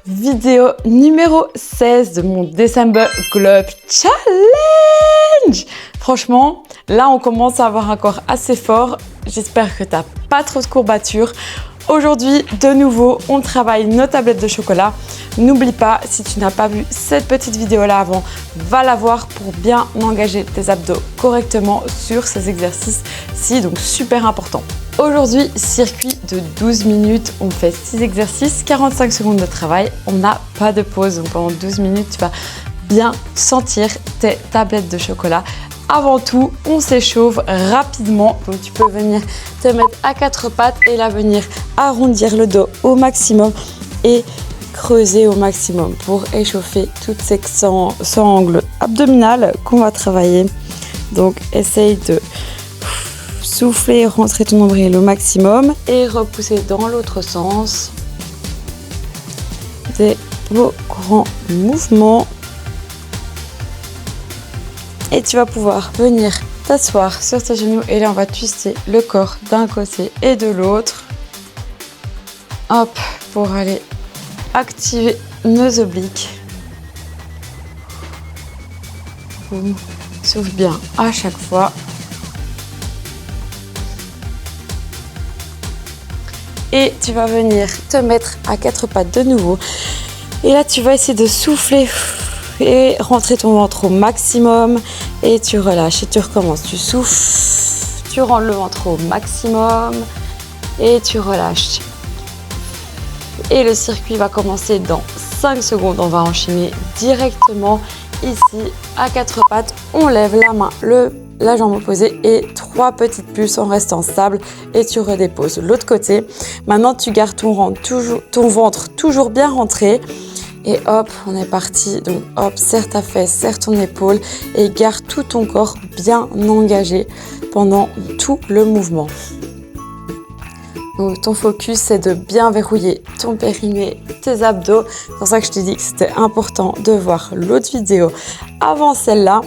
Vidéo numéro 16 de mon December Globe Challenge. Franchement, là on commence à avoir un corps assez fort. J'espère que tu n'as pas trop de courbatures. Aujourd'hui, de nouveau, on travaille nos tablettes de chocolat. N'oublie pas, si tu n'as pas vu cette petite vidéo-là avant, va la voir pour bien engager tes abdos correctement sur ces exercices-ci, donc super important. Aujourd'hui, circuit de 12 minutes, on fait 6 exercices, 45 secondes de travail, on n'a pas de pause. Donc pendant 12 minutes, tu vas bien sentir tes tablettes de chocolat. Avant tout, on s'échauffe rapidement. Donc tu peux venir te mettre à quatre pattes et là venir arrondir le dos au maximum et creuser au maximum pour échauffer toutes ces sangles abdominales qu'on va travailler. Donc essaye de souffler, rentrer ton nombril au maximum et repousser dans l'autre sens. Des beaux grands mouvements. Et tu vas pouvoir venir t'asseoir sur tes genoux et là on va twister le corps d'un côté et de l'autre. Hop, pour aller activer nos obliques. Boum. Souffle bien à chaque fois. Et tu vas venir te mettre à quatre pattes de nouveau. Et là tu vas essayer de souffler et rentrer ton ventre au maximum et tu relâches et tu recommences. Tu souffles, tu rentres le ventre au maximum et tu relâches. Et le circuit va commencer dans 5 secondes. On va enchaîner directement ici à quatre pattes. On lève la main, la jambe opposée et 3 petites pulses en restant stable et tu redéposes l'autre côté. Maintenant tu gardes ton ventre toujours bien rentré. Et hop, on est parti. Donc hop, serre ta fesse, serre ton épaule et garde tout ton corps bien engagé pendant tout le mouvement. Donc ton focus, c'est de bien verrouiller ton périnée, tes abdos. C'est pour ça que je t'ai dit que c'était important de voir l'autre vidéo avant celle-là.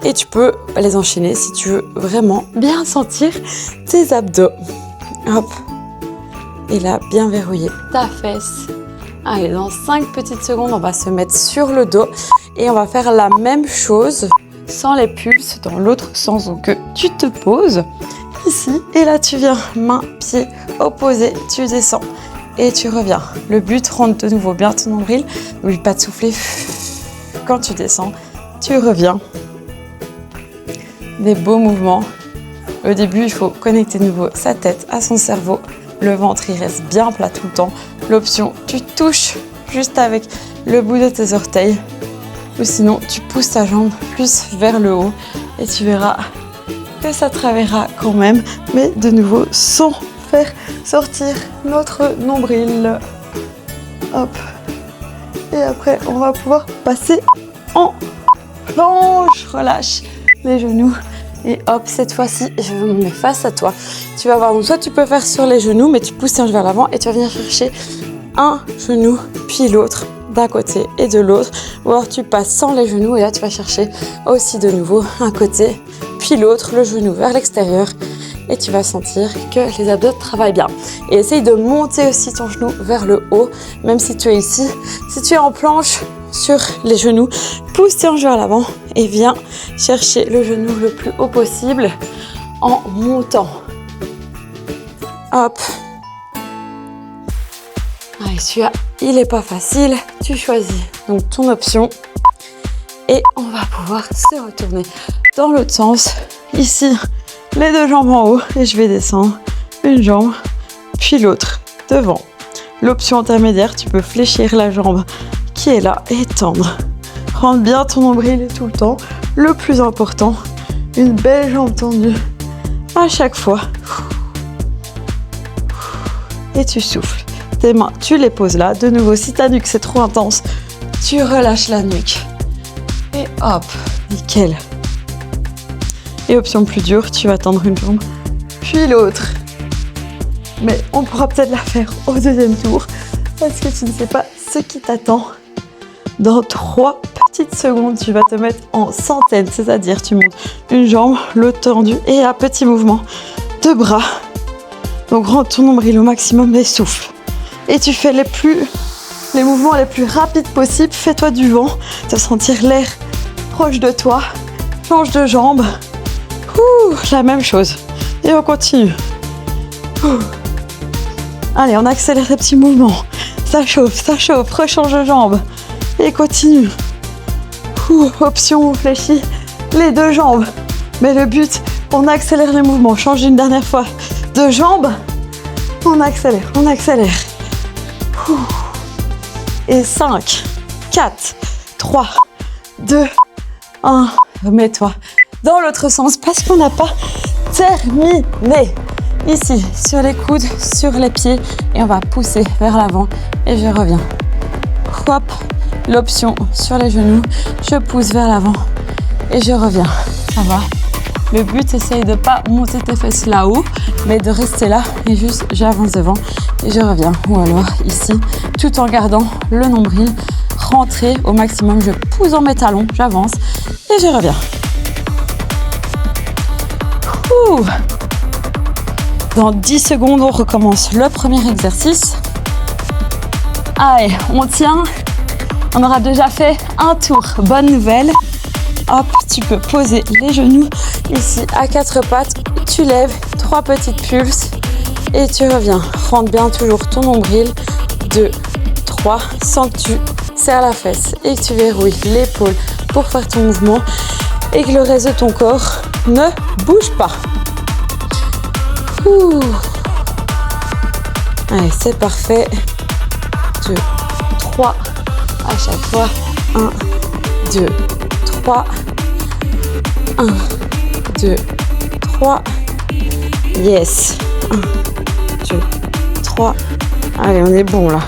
Et tu peux les enchaîner si tu veux vraiment bien sentir tes abdos. Hop. Et là, bien verrouiller ta fesse. Allez, dans 5 petites secondes, on va se mettre sur le dos et on va faire la même chose sans les pulses dans l'autre sens. Donc tu te poses ici et là tu viens main, pied opposé, tu descends et tu reviens. Le but, rentre de nouveau bien ton nombril. N'oublie pas de souffler quand tu descends, tu reviens. Des beaux mouvements. Au début, il faut connecter de nouveau sa tête à son cerveau. Le ventre, il reste bien plat tout le temps. L'option, tu touches juste avec le bout de tes orteils. Ou sinon, tu pousses ta jambe plus vers le haut. Et tu verras que ça travaillera quand même. Mais de nouveau, sans faire sortir notre nombril. Hop. Et après, on va pouvoir passer en planche. Relâche les genoux. Et hop, cette fois-ci, je me mets face à toi. Tu vas voir, donc soit tu peux faire sur les genoux, mais tu pousses tes hanches vers l'avant et tu vas venir chercher un genou, puis l'autre, d'un côté et de l'autre. Ou alors tu passes sans les genoux et là tu vas chercher aussi de nouveau un côté, puis l'autre, le genou vers l'extérieur. Et tu vas sentir que les abdos travaillent bien. Et essaye de monter aussi ton genou vers le haut, même si tu es ici. Si tu es en planche, sur les genoux, pousse tes hanches vers l'avant et viens chercher le genou le plus haut possible en montant. Hop. Allez, celui-là, il n'est pas facile. Tu choisis donc ton option et on va pouvoir se retourner dans l'autre sens. Ici, les deux jambes en haut et je vais descendre une jambe puis l'autre devant. L'option intermédiaire, tu peux fléchir la jambe qui est là et tendre. Rentre bien ton nombril tout le temps. Le plus important, une belle jambe tendue à chaque fois. Et tu souffles. Tes mains, tu les poses là. De nouveau, si ta nuque c'est trop intense, tu relâches la nuque. Et hop, nickel. Et option plus dure, tu vas tendre une jambe, puis l'autre. Mais on pourra peut-être la faire au deuxième tour parce que tu ne sais pas ce qui t'attend. Dans 3 petites secondes, tu vas te mettre en centaine, c'est-à-dire tu montes une jambe, l'autre tendue et un petit mouvement de bras. Donc rentre ton nombril au maximum et souffle. Et tu fais les plus les mouvements les plus rapides possibles. Fais-toi du vent, te sentir l'air proche de toi. Change de jambe. La même chose. Et on continue. Allez, on accélère les petits mouvements. Ça chauffe, rechange de jambe. Et continue. Option, on fléchit les deux jambes. Mais le but, on accélère les mouvements. Change une dernière fois de jambes. On accélère. Et 5, 4, 3, 2, 1. Remets-toi dans l'autre sens parce qu'on n'a pas terminé. Ici, sur les coudes, sur les pieds. Et on va pousser vers l'avant. Et je reviens. Hop, l'option sur les genoux. Je pousse vers l'avant. Et je reviens. Ça va. Le but, essaye de ne pas monter tes fesses là-haut, mais de rester là. Et juste, j'avance devant. Et je reviens. Ou alors, ici, tout en gardant le nombril. Rentrer au maximum. Je pousse dans mes talons. J'avance. Et je reviens. Dans 10 secondes, on recommence le premier exercice. Allez, on tient. On aura déjà fait un tour. Bonne nouvelle. Hop, tu peux poser les genoux ici à 4 pattes. Tu lèves 3 petites pulses et tu reviens. Rentre bien toujours ton nombril. 2, 3, sans que tu serres la fesse et que tu verrouilles l'épaule pour faire ton mouvement et que le reste de ton corps ne bouge pas. Allez, c'est parfait. 2, 3 à chaque fois. 1, 2, 3. 1, 2, 3. Yes. 1, 2, 3. Allez, on est bon là.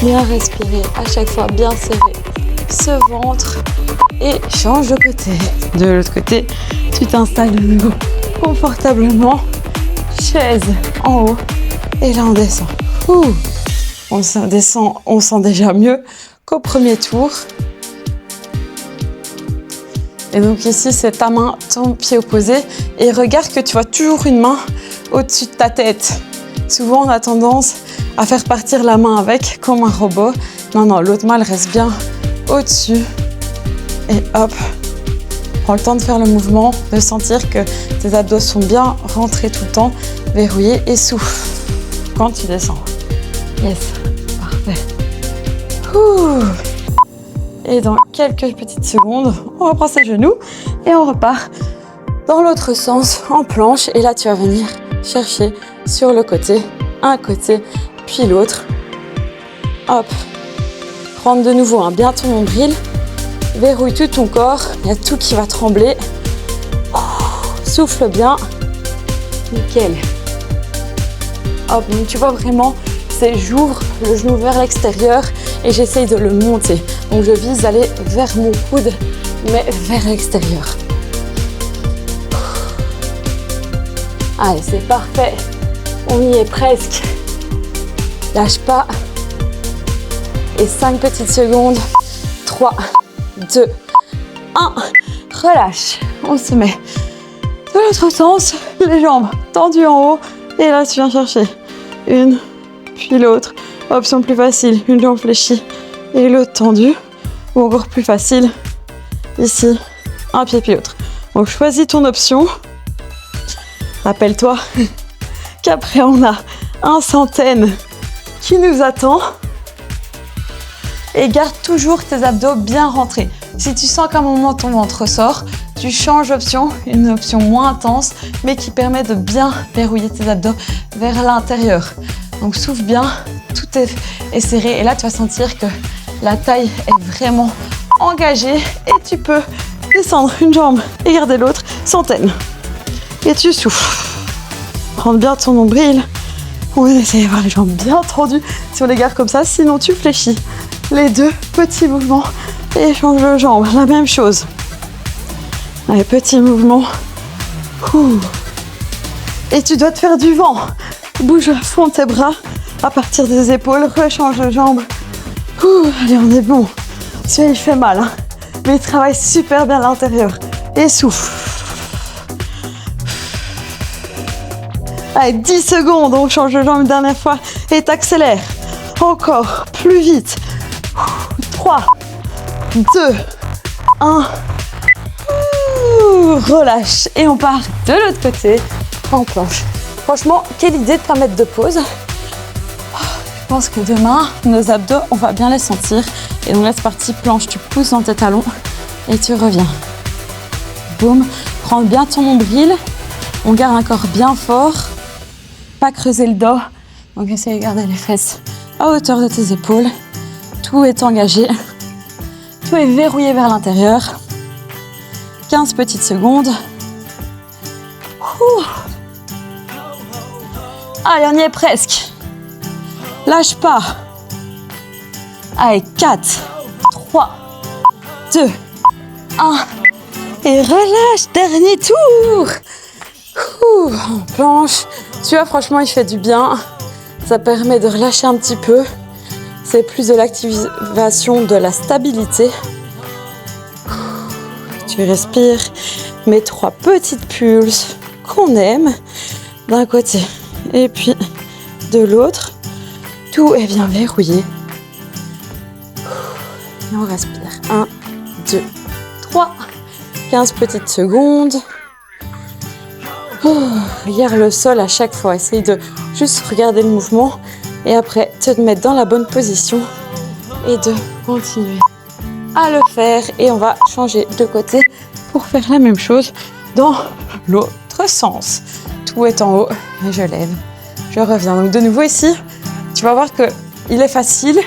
Bien respirer à chaque fois, bien serrer ce ventre et change de côté. De l'autre côté, tu t'installes de nouveau confortablement. Chaise en haut et là on descend. On descend, on sent déjà mieux qu'au premier tour. Et donc ici, c'est ta main, ton pied opposé. Et regarde que tu vois toujours une main au-dessus de ta tête. Souvent, on a tendance à faire partir la main avec, comme un robot. Non, l'autre main, elle reste bien au-dessus. Et hop, prends le temps de faire le mouvement, de sentir que tes abdos sont bien rentrés tout le temps, verrouillés et souffle quand tu descends. Yes, parfait. Et dans quelques petites secondes, on reprend ses genoux et on repart dans l'autre sens en planche. Et là, tu vas venir chercher sur le côté, un côté, puis l'autre. Hop, rentre de nouveau bien ton nombril, verrouille tout ton corps, il y a tout qui va trembler. Souffle bien, nickel. Hop, donc tu vois vraiment, c'est j'ouvre le genou vers l'extérieur et j'essaye de le monter. Donc je vise d'aller vers mon coude, mais vers l'extérieur. Allez, c'est parfait. On y est presque. Lâche pas. Et 5 petites secondes. 3, 2, 1. Relâche. On se met de l'autre sens. Les jambes tendues en haut. Et là, tu viens chercher une, puis l'autre. Option plus facile. Une jambe fléchie et l'autre tendue. Ou encore plus facile. Ici, un pied puis l'autre. Donc, choisis ton option. Rappelle-toi qu'après, on a un centaine qui nous attend. Et garde toujours tes abdos bien rentrés. Si tu sens qu'à un moment ton ventre sort, tu changes d'option, une option moins intense, mais qui permet de bien verrouiller tes abdos vers l'intérieur. Donc souffle bien, tout est serré. Et là, tu vas sentir que la taille est vraiment engagée. Et tu peux descendre une jambe et garder l'autre, centaine. Et tu souffles. Prends bien ton nombril. On va essayer d'avoir les jambes bien tendues si on les garde comme ça. Sinon, tu fléchis les deux petits mouvements et change de jambe. La même chose. Allez, petit mouvement. Et tu dois te faire du vent. Bouge à fond tes bras à partir des épaules. Rechange de jambe. Allez, on est bon. Celui-là, il fait mal, hein, mais il travaille super bien à l'intérieur. Et souffle. Allez, 10 secondes, on change de jambe une dernière fois et t'accélères. Encore plus vite. 3, 2, 1. Relâche. Et on part de l'autre côté en planche. Franchement, quelle idée de ne pas mettre de pause. Je pense que demain, nos abdos, on va bien les sentir. Et donc là, c'est parti, planche. Tu pousses dans tes talons et tu reviens. Boum. Prends bien ton nombril. On garde un corps bien fort. Pas creuser le dos. Donc, essaye de garder les fesses à hauteur de tes épaules. Tout est engagé. Tout est verrouillé vers l'intérieur. 15 petites secondes. Allez, on y est presque. Lâche pas. Allez, 4, 3, 2, 1. Et relâche, dernier tour. En planche. Tu vois, franchement, il fait du bien. Ça permet de relâcher un petit peu. C'est plus de l'activation de la stabilité. Tu respires. Mets 3 petites pulses qu'on aime d'un côté et puis de l'autre. Tout est bien verrouillé. Et on respire. 1, 2, 3. 15 petites secondes. Regarde le sol à chaque fois. Essaye de juste regarder le mouvement et après te mettre dans la bonne position et de continuer à le faire. Et on va changer de côté pour faire la même chose dans l'autre sens. Tout est en haut et je lève. Je reviens. Donc de nouveau ici, tu vas voir qu'il est facile,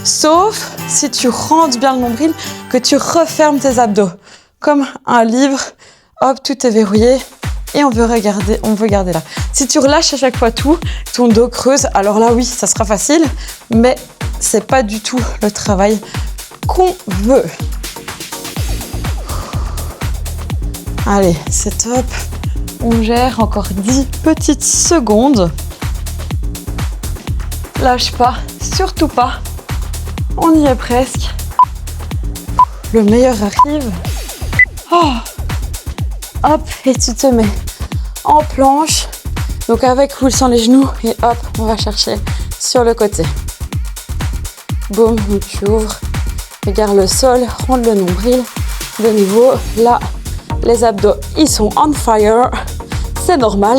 sauf si tu rentres bien le nombril, que tu refermes tes abdos. Comme un livre, hop, tout est verrouillé et on veut garder là. Si tu relâches à chaque fois tout, ton dos creuse, alors là oui, ça sera facile, mais c'est pas du tout le travail qu'on veut. Allez, c'est top. On gère encore 10 petites secondes. Lâche pas, surtout pas. On y est presque. Le meilleur arrive. Hop, et tu te mets en planche. Donc avec ou sans les genoux. Et hop, on va chercher sur le côté. Boum, tu ouvres. Regarde le sol, rentre le nombril. De nouveau, là, les abdos, ils sont on fire. C'est normal.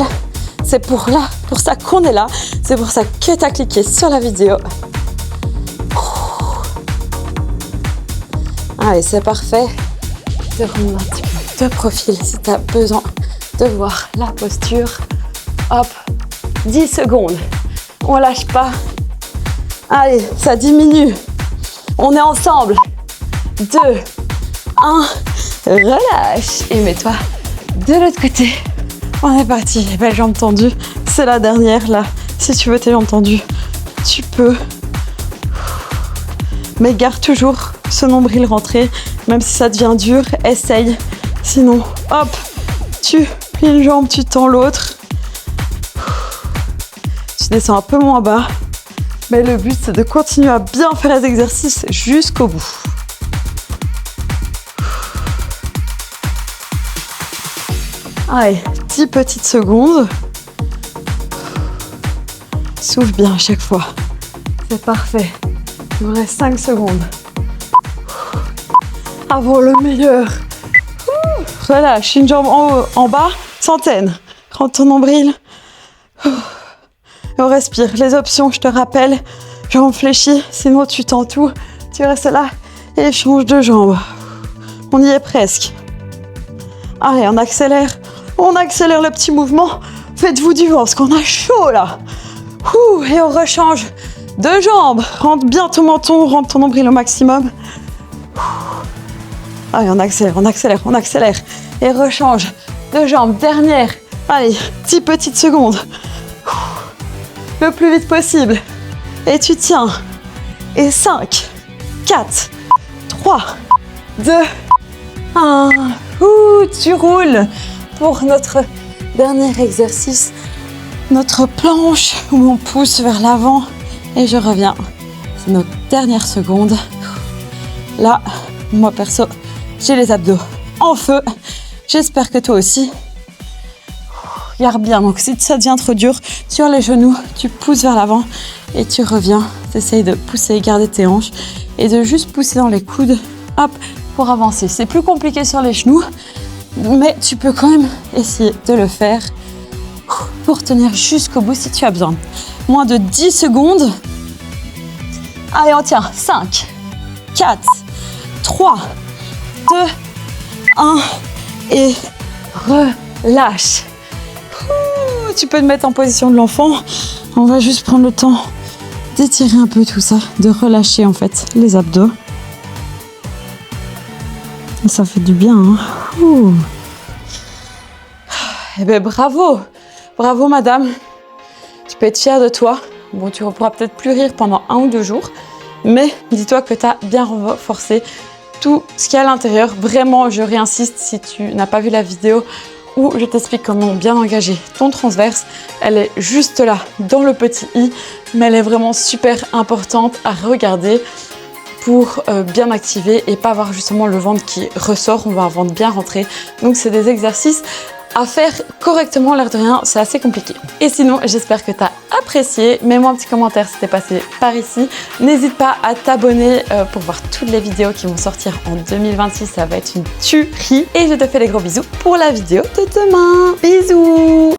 C'est pour ça qu'on est là. C'est pour ça que tu as cliqué sur la vidéo. Allez, c'est parfait. Te remonte un petit peu de profil si tu as besoin de voir la posture. Hop, 10 secondes. On lâche pas. Allez, ça diminue. On est ensemble. 2, 1. Relâche. Et mets-toi de l'autre côté. On est parti. Belle jambe tendue. C'est la dernière là. Si tu veux tes jambes tendues, tu peux. Mais garde toujours ce nombril rentré. Même si ça devient dur, essaye. Sinon, hop, tu plies une jambe, tu tends l'autre. Tu descends un peu moins bas. Mais le but, c'est de continuer à bien faire les exercices jusqu'au bout. Allez, 10 petites secondes. Souffle bien à chaque fois. C'est parfait. Il vous reste 5 secondes. Avant le meilleur. Relâche, une jambe en haut, en bas, centaine. Rentre ton nombril. Et on respire. Les options, je te rappelle, jambes fléchies, sinon tu tends tout. Tu restes là et change de jambe. On y est presque. Allez, on accélère. On accélère le petit mouvement. Faites-vous du vent, parce qu'on a chaud là. Et on rechange de jambes. Rentre bien ton menton, rentre ton nombril au maximum. Allez, on accélère, on accélère, on accélère. Et rechange de jambes. Dernière. Allez, 10 petites secondes. Le plus vite possible. Et tu tiens. Et 5, 4, 3, 2, 1. Tu roules pour notre dernier exercice. Notre planche où on pousse vers l'avant. Et je reviens. C'est nos dernières secondes. Là, moi perso, j'ai les abdos en feu. J'espère que toi aussi. Regarde bien. Donc si ça devient trop dur, sur les genoux, tu pousses vers l'avant et tu reviens t'essayes de pousser, garder tes hanches et de juste pousser dans les coudes, hop, pour avancer. C'est plus compliqué sur les genoux, mais tu peux quand même essayer de le faire pour tenir jusqu'au bout si tu as besoin. Moins de 10 secondes. Allez, on tient. 5, 4, 3, 2, 1 et relâche. Tu peux te mettre en position de l'enfant. On va juste prendre le temps d'étirer un peu tout ça, de relâcher en fait les abdos. Et ça fait du bien. Hein. Eh bien, bravo! Bravo, madame. Tu peux être fière de toi. Bon, tu ne pourras peut-être plus rire pendant 1 ou 2 jours, mais dis-toi que tu as bien renforcé tout ce qu'il y a à l'intérieur. Vraiment, je réinsiste, si tu n'as pas vu la vidéo où je t'explique comment bien engager ton transverse, elle est juste là, dans le petit i, mais elle est vraiment super importante à regarder pour bien activer et pas avoir justement le ventre qui ressort. On va un ventre bien rentré. Donc, c'est des exercices à faire correctement, l'air de rien, c'est assez compliqué. Et sinon, j'espère que tu as apprécié. Mets-moi un petit commentaire si t'es passé par ici. N'hésite pas à t'abonner pour voir toutes les vidéos qui vont sortir en 2026. Ça va être une tuerie. Et je te fais des gros bisous pour la vidéo de demain. Bisous!